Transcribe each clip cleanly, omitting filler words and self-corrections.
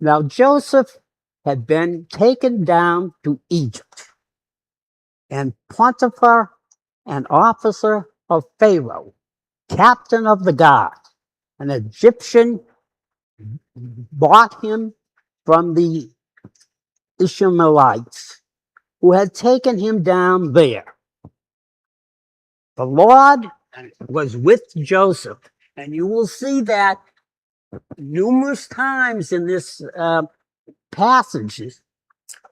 Now Joseph had been taken down to Egypt, and Potiphar, an officer of Pharaoh, captain of the guard, an Egyptian, bought him from the Ishmaelites who had taken him down there. The Lord was with Joseph, and you will see that numerous times in this passage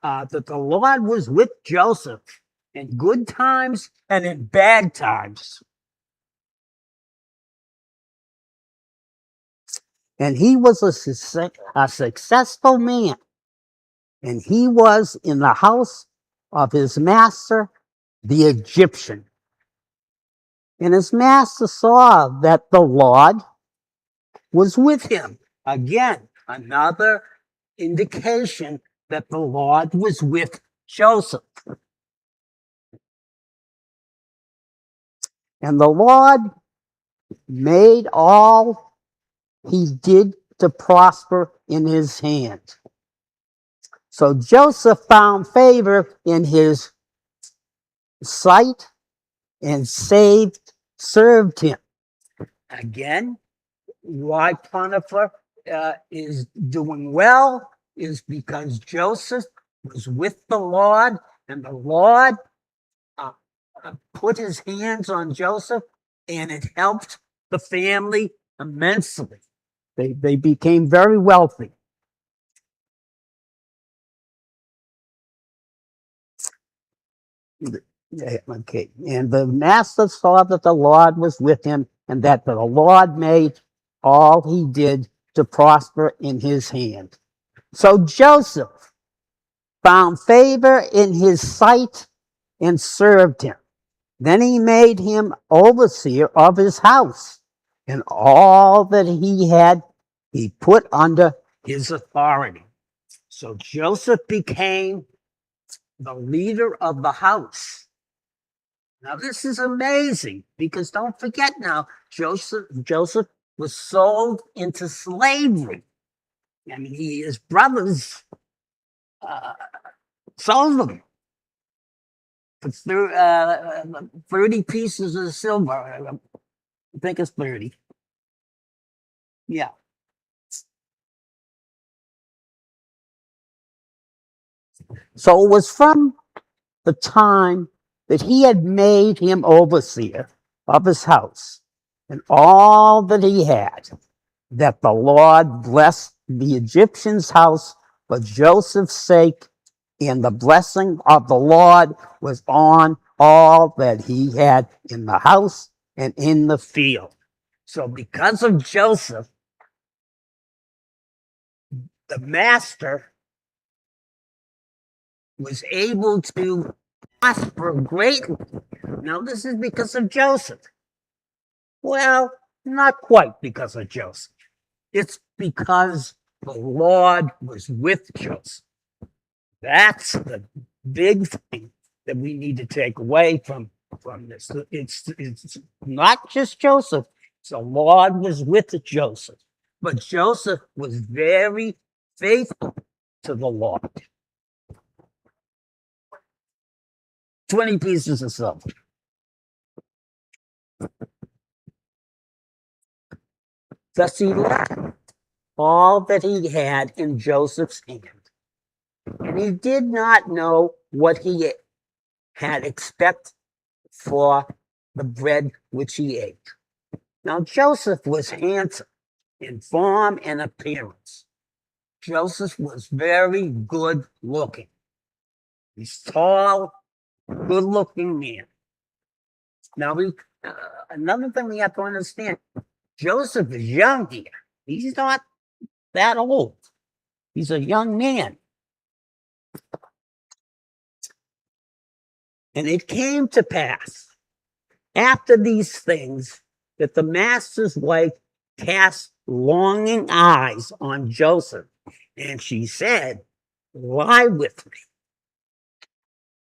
that the Lord was with Joseph in good times and in bad times. And he was a successful man, and he was in the house of his master, the Egyptian. And his master saw that the Lord was with him. Again, another indication that the Lord was with Joseph. And the Lord made all he did to prosper in his hand. So Joseph found favor in his sight and served him. Again, why Potiphar is doing well is because Joseph was with the Lord, and the Lord put his hands on Joseph, and it helped the family immensely. They became very wealthy. Okay. And the master saw that the Lord was with him and that the Lord made all he did to prosper in his hand. So Joseph found favor in his sight and served him. Then he made him overseer of his house, and all that he had he put under his authority. So Joseph became the leader of the house. Now this is amazing because don't forget now, Joseph was sold into slavery. I mean, his brothers uh, sold him for 30 pieces of silver. I think it's 30. Yeah. So it was from the time that he had made him overseer of his house and all that he had, that the Lord blessed the Egyptian's house for Joseph's sake, and the blessing of the Lord was on all that he had in the house and in the field. So, because of Joseph, the master was able to prosper greatly. Now, this is because of Joseph. Well, not quite because of Joseph. It's because the Lord was with Joseph. That's the big thing that we need to take away from this. It's not just Joseph. The Lord was with Joseph, but Joseph was very faithful to the Lord. 20 pieces of silver. Thus he left all that he had in Joseph's hand. And he did not know what he had expected for the bread which he ate. Now Joseph was handsome in form and appearance. Joseph was very good looking. He's tall, good looking man. Now, another thing we have to understand, Joseph is young here. He's not that old. He's a young man. And it came to pass after these things that the master's wife cast longing eyes on Joseph, and she said, "Lie with me."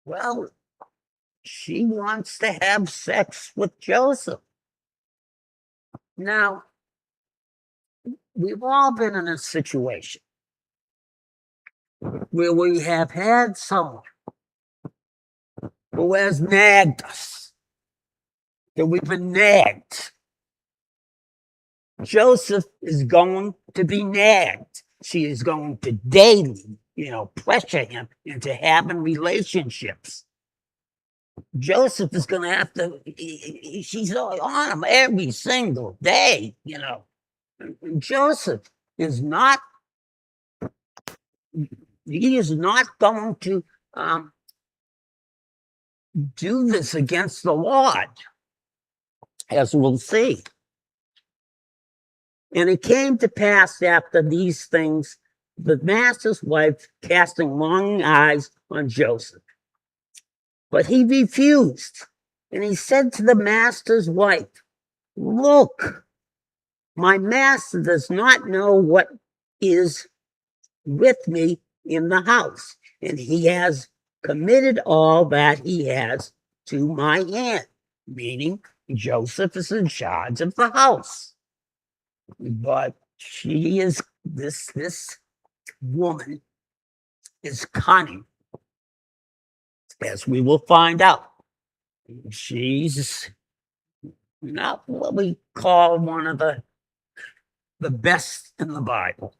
Well, she wants to have sex with Joseph. Now, we've all been in a situation where we have had someone who has nagged us, that we've been nagged. Joseph is going to be nagged. She is going to daily, pressure him into having relationships. Joseph is going to have to, she's on him every single day, Joseph is not, he is not going to do this against the Lord, as we'll see. And it came to pass after these things, the master's wife casting longing eyes on Joseph. But he refused. And he said to the master's wife, look, my master does not know what is with me in the house, and he has committed all that he has to my hand, meaning Joseph is in charge of the house. But she is, this woman is cunning, as we will find out. She's not what we call one of the best in the Bible.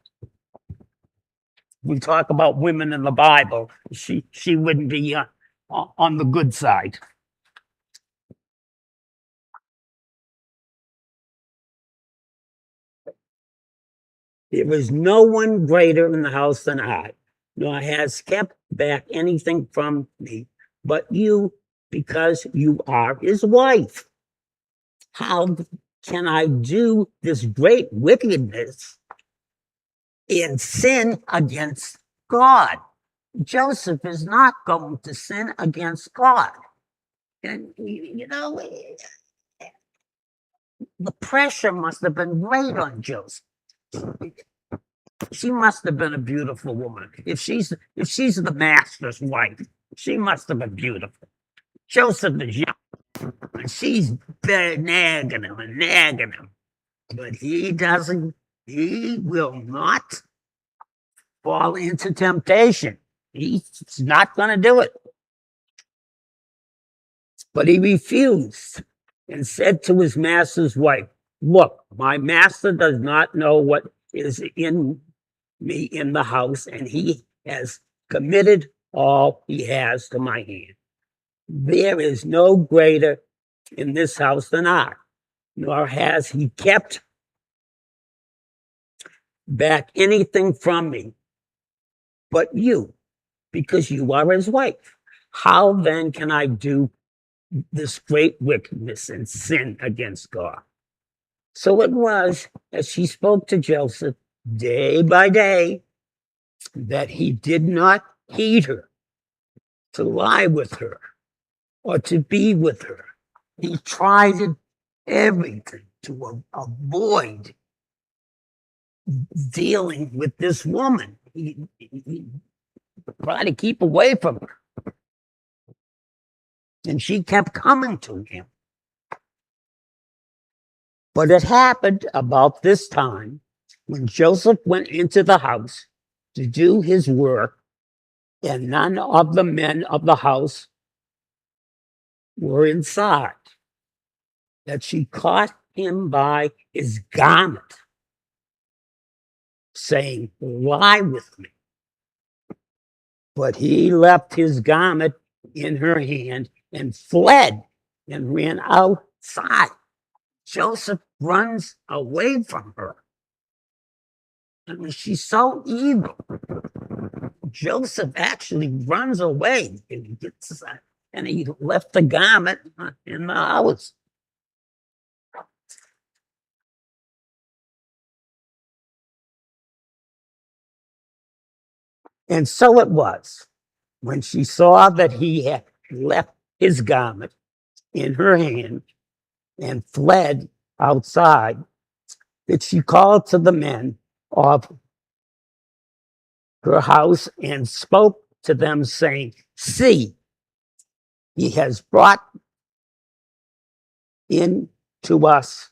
We talk about women in the Bible. She wouldn't be on the good side. There is no one greater in the house than I, nor has kept back anything from me, but you, because you are his wife. How can I do this great wickedness and sin against God? Joseph is not going to sin against God. And, the pressure must have been great on Joseph. She must have been a beautiful woman. If she's the master's wife, she must have been beautiful. Joseph is young, and she's nagging him and nagging him. But he will not fall into temptation. He's not going to do it. But he refused and said to his master's wife, look, my master does not know what is in me in the house, and he has committed all he has to my hand. There is no greater in this house than I, nor has he kept back anything from me but you, because you are his wife. How then can I do this great wickedness and sin against God? So it was, as she spoke to Joseph day by day, that he did not heed her, to lie with her, or to be with her. He tried everything to avoid dealing with this woman. He tried to keep away from her. And she kept coming to him. But it happened about this time when Joseph went into the house to do his work, and none of the men of the house were inside, that she caught him by his garment, saying, lie with me. But he left his garment in her hand and fled and ran outside. Joseph runs away from her. I mean, she's so evil. Joseph actually runs away and he left the garment in the house. And so it was, when she saw that he had left his garment in her hand and fled outside, that she called to the men of her house and spoke to them, saying, see, he has brought in to us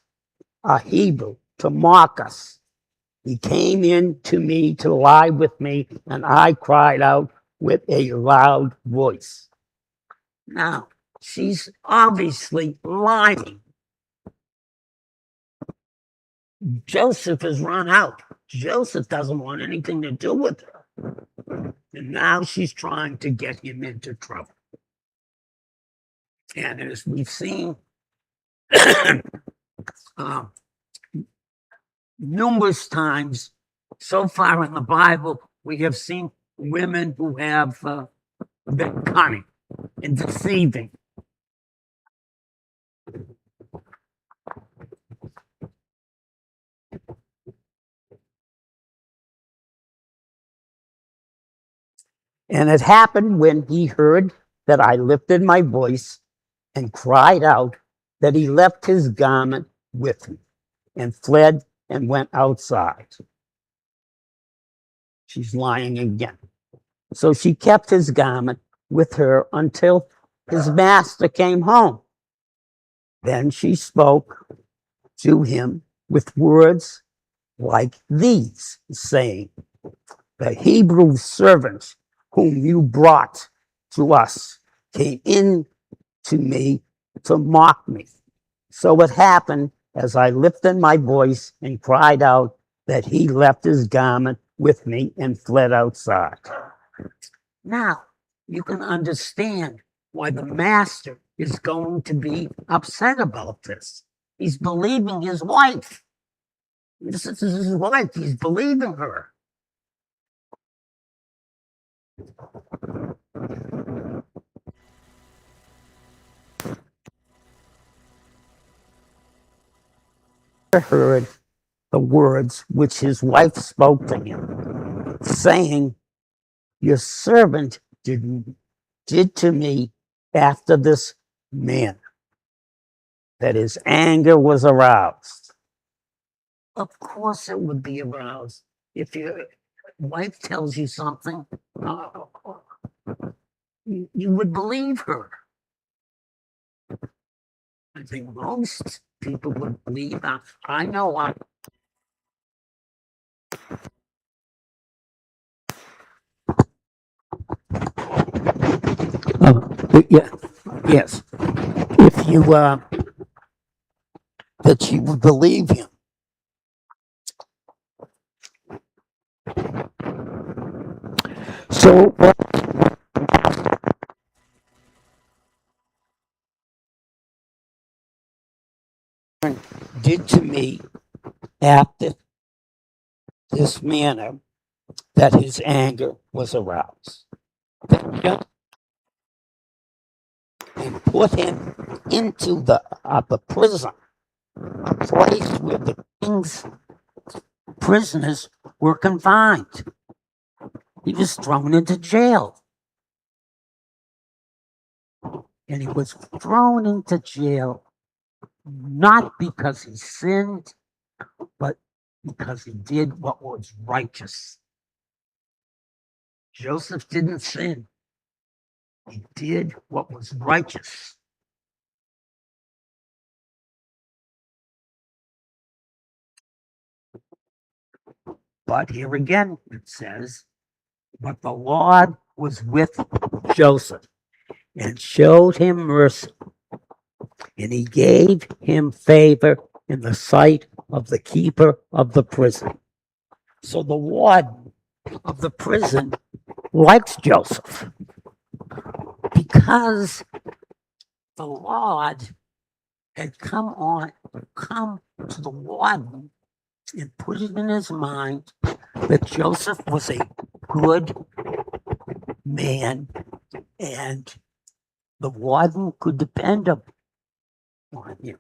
a Hebrew to mock us. He came in to me to lie with me, and I cried out with a loud voice. Now, she's obviously lying. Joseph has run out. Joseph doesn't want anything to do with her. And now she's trying to get him into trouble. And as we've seen uh, numerous times so far in the Bible, we have seen women who have been cunning and deceiving. And it happened when he heard that I lifted my voice and cried out that he left his garment with me and fled and went outside. She's lying again. So she kept his garment with her until his master came home. Then she spoke to him with words like these, saying, "The Hebrew servants whom you brought to us came in to me to mock me." So it happened as I lifted my voice and cried out that he left his garment with me and fled outside. Now, you can understand why the master is going to be upset about this. He's believing his wife. This is his wife. He's believing her. Heard the words which his wife spoke to him, saying, "Your servant did to me after this manner," that his anger was aroused. Of course, it would be aroused. If your wife tells you something, you would believe her. I think most people would believe her. I know I. Yeah, yes. If you that you would believe him. So what did to me after this manner that his anger was aroused, and put him into the prison, a place where the king's prisoners were confined. He was thrown into jail. And he was thrown into jail not because he sinned, but because he did what was righteous. Joseph didn't sin. He did what was righteous. But here again it says, "But the Lord was with Joseph and showed him mercy, and he gave him favor in the sight of the keeper of the prison." So the warden of the prison likes Joseph because the Lord had come to the warden and put it in his mind that Joseph was a good man and the warden could depend on him.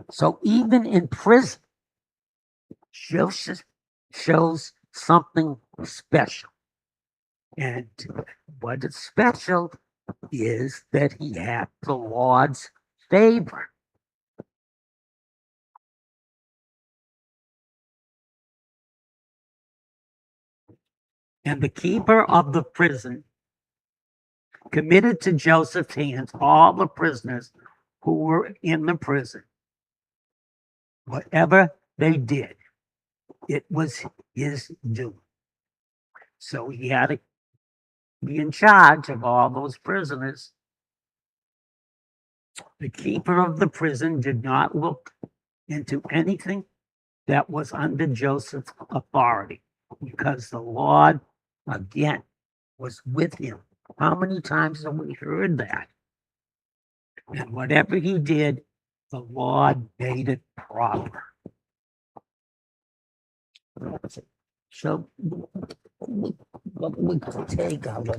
So even in prison, Joseph shows something special. And what is special is that he had the Lord's favor. And the keeper of the prison committed to Joseph's hands all the prisoners who were in the prison. Whatever they did, it was his doing. So he had to be in charge of all those prisoners. The keeper of the prison did not look into anything that was under Joseph's authority because the Lord, again, was with him. How many times have we heard that? And whatever he did, the Lord made it proper. So, what we can take out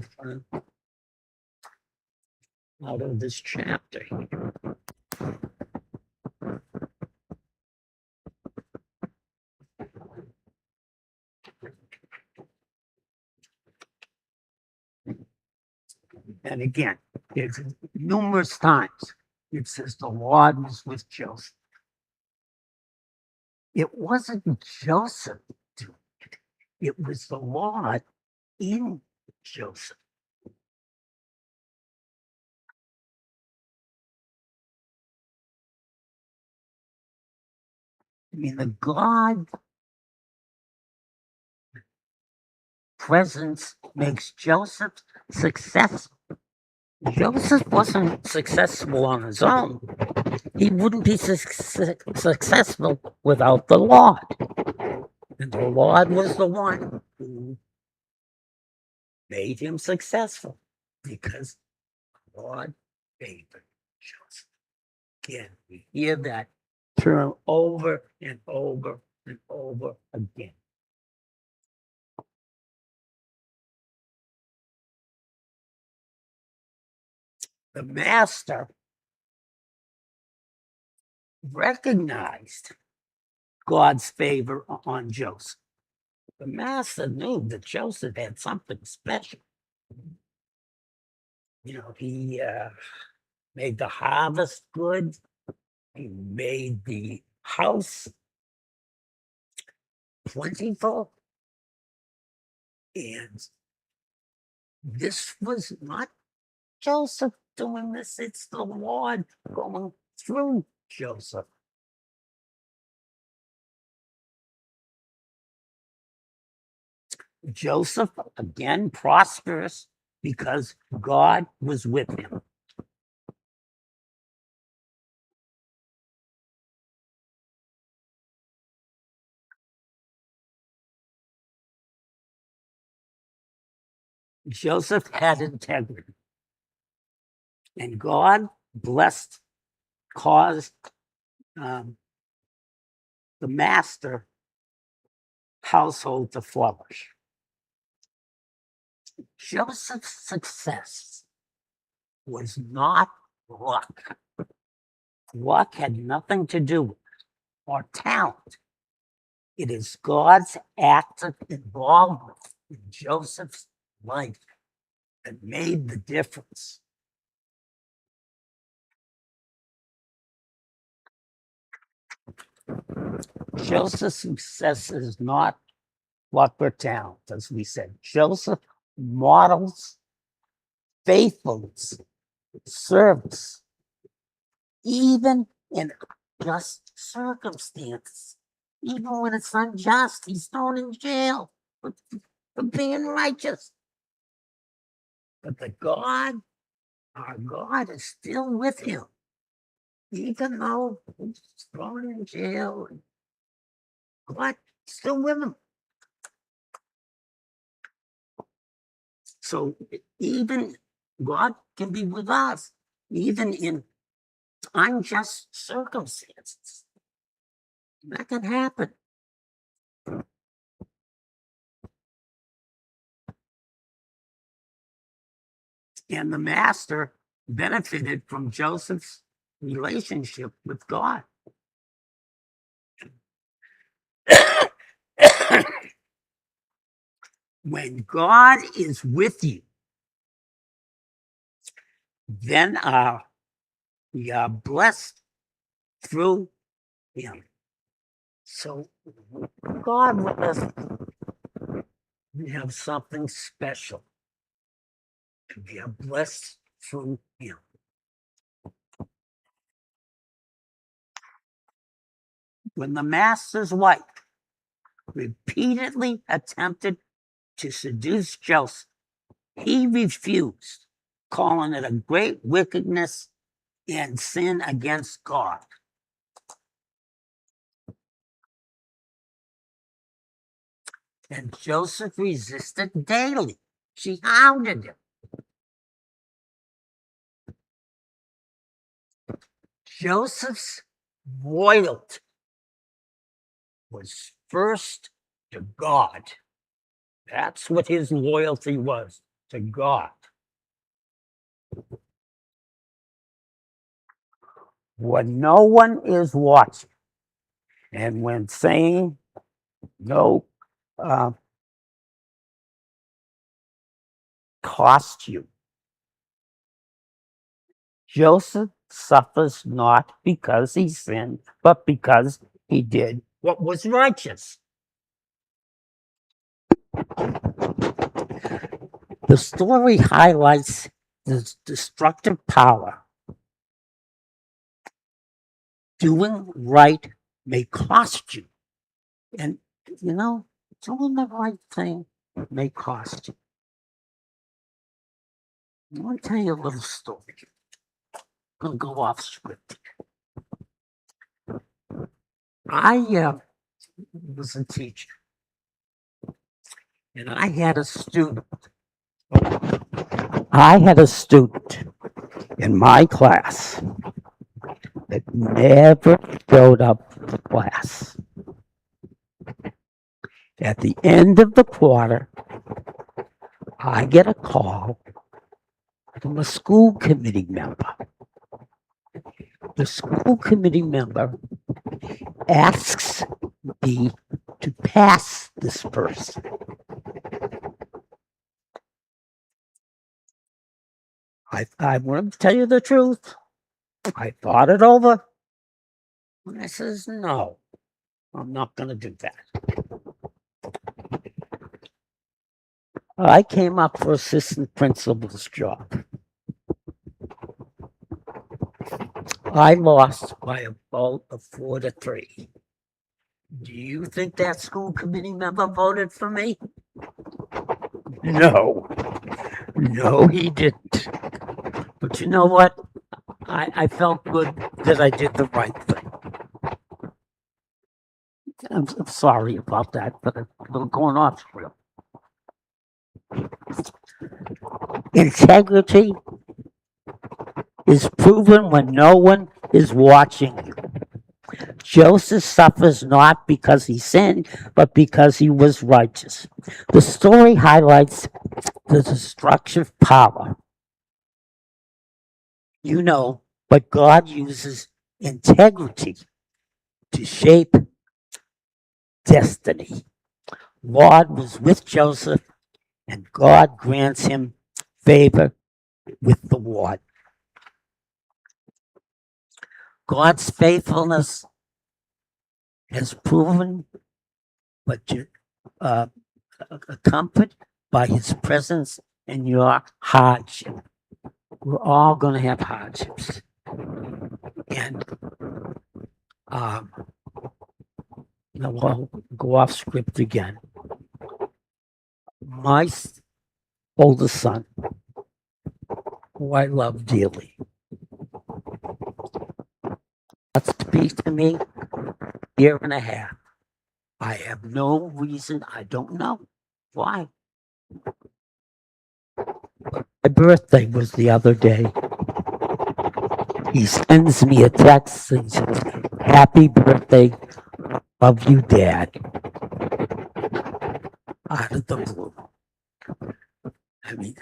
of this chapter here. And again, it's numerous times it says the Lord was with Joseph. It wasn't Joseph doing it, it was the Lord in Joseph. I mean, the God presence makes Joseph successful. Joseph wasn't successful on his own. He wouldn't be successful without the Lord. And the Lord was the one who made him successful because the Lord favored Joseph. Again, we hear that term over and over and over again. The master recognized God's favor on Joseph. The master knew that Joseph had something special. You know, he made the harvest good. He made the house plentiful. And this was not Joseph doing this, it's the Lord going through Joseph. Joseph, again, prosperous because God was with him. Joseph had integrity. And God blessed, caused the master household to flourish. Joseph's success was not luck. Luck had nothing to do with it, or talent. It is God's active involvement in Joseph's life that made the difference. Joseph's success is not luck or talent, as we said. Joseph models faithfulness, service, even in just circumstances. Even when it's unjust, he's thrown in jail for being righteous. But our God, is still with him. Even though he's thrown in jail, God is still with him. So even God can be with us, even in unjust circumstances. That can happen. And the master benefited from Joseph's relationship with God. When God is with you, then we are blessed through him. So God with us, we have something special. We are blessed through him. when the master's wife repeatedly attempted to seduce Joseph, he refused, calling it a great wickedness and sin against God. And Joseph resisted daily. She hounded him. Joseph's loyalty was first to God. That's what his loyalty was, to God. When no one is watching, and when saying no cost you, Joseph suffers not because he sinned, but because he did what was righteous. The story highlights the destructive power. Doing right may cost you. And, doing the right thing may cost you. I want to tell you a little story. I'm going to go off script. I was a teacher, and I had a student. In my class that never showed up for class. At the end of the quarter, I get a call from a school committee member. The school committee member asks me to pass this person. I want to tell you the truth. I thought it over. And I says, no, I'm not going to do that. I came up for assistant principal's job. I lost by a vote of 4-3. Do you think that school committee member voted for me? No, he didn't. But you know what? I felt good that I did the right thing. I'm sorry about that, but I'm going off script. Integrity is proven when no one is watching you. Joseph suffers not because he sinned, but because he was righteous. The story highlights the destructive power. But God uses integrity to shape destiny. God was with Joseph, and God grants him favor with the Lord. God's faithfulness has proven, but accompanied by his presence in your hardship. We're all going to have hardships. And I'll go off script again. My oldest son, who I love dearly, got to speak to me a year and a half. I have no reason, I don't know why. My birthday was the other day. He sends me a text and says, "Happy birthday, love you, Dad." Out of the blue. I mean,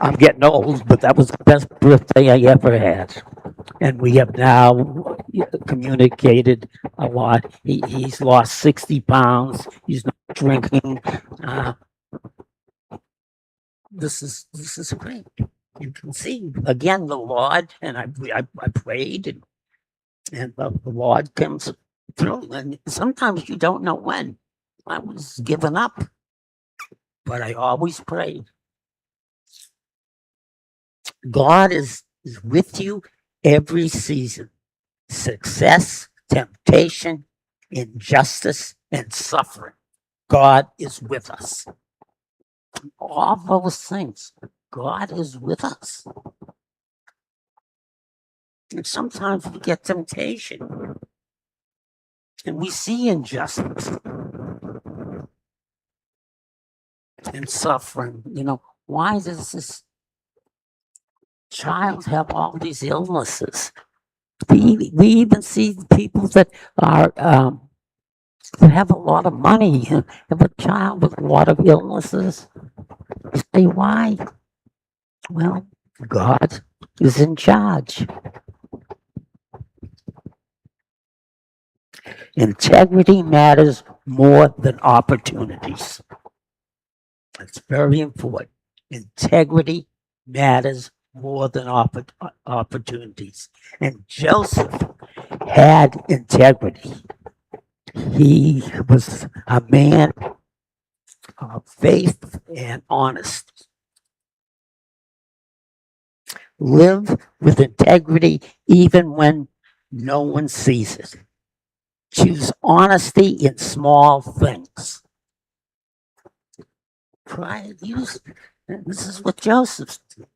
I'm getting old, but that was the best birthday I ever had. And we have now communicated a lot. He's lost 60 pounds. He's not drinking. This is great. You can see again the Lord, and I prayed, and the Lord comes through. And sometimes you don't know when. I was giving up, but I always prayed. God is with you every season. success, temptation, injustice, and suffering. God is with us. All those things, God is with us. And sometimes we get temptation and we see injustice and suffering. Why does this child have all these illnesses? We even see people that are that have a lot of money, have a child with a lot of illnesses. You say, why? Well, God is in charge. Integrity matters more than opportunities. It's very important. Integrity matters more than opportunities. And Joseph had integrity. He was a man of faith and honesty. Live with integrity even when no one sees it. Choose honesty in small things. Try to use it. This is what Joseph did.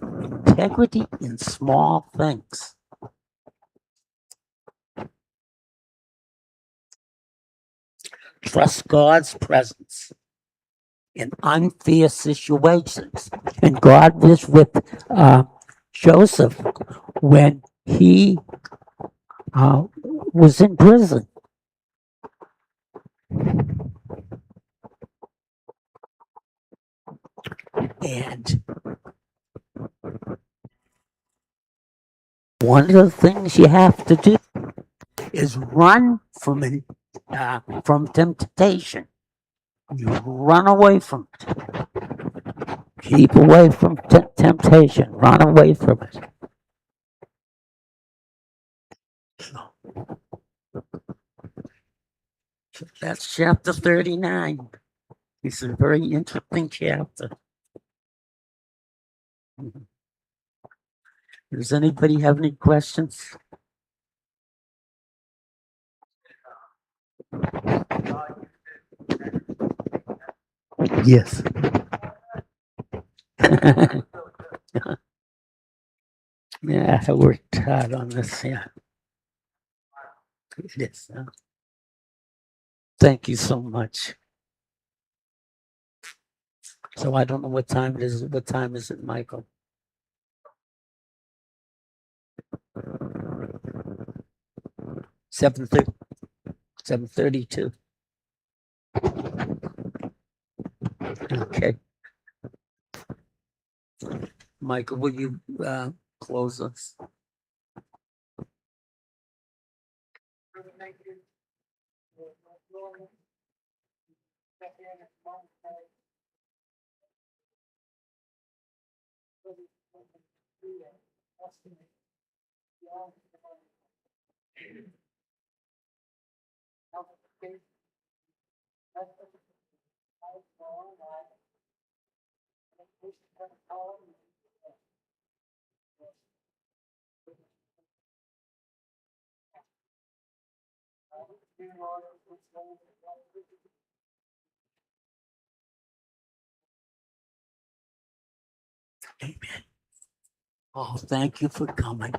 Integrity in small things. Trust God's presence in unfair situations. And God was with Joseph when he was in prison. And one of the things you have to do is run from temptation. You run away from it. Keep away from temptation. Run away from it. So that's chapter 39. It's a very interesting chapter. Does anybody have any questions? Yes. Yeah, I worked hard on this. Yeah. It is. Thank you so much. So I don't know what time it is. What time is it, Michael? 7:30. 7:32. Okay. Michael, will you close us? Amen. Oh, thank you for coming.